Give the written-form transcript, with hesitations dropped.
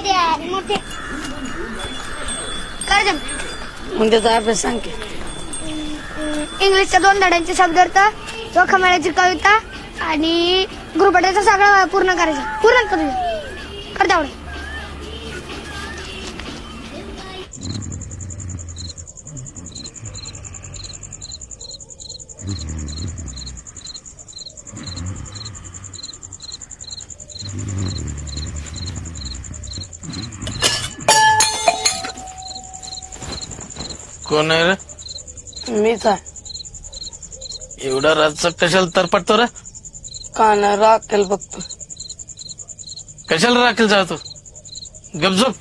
मोठे कर जम. मग त्याचा अभ्यास सांग की. इंग्लिशच्या 2 धड्यांचे शब्दार्थ, जोखमेळ्याची कविता आणि गृहपाठाचा सगळा पूर्ण करायचा. पूर्ण करू कर तेवढं. कोण आहे रे? मीच आहे. एवढा रातचा कशाला तरपडतो रे? का नाही राखेल बघतो. कशाला राखेल जातो? गपझोप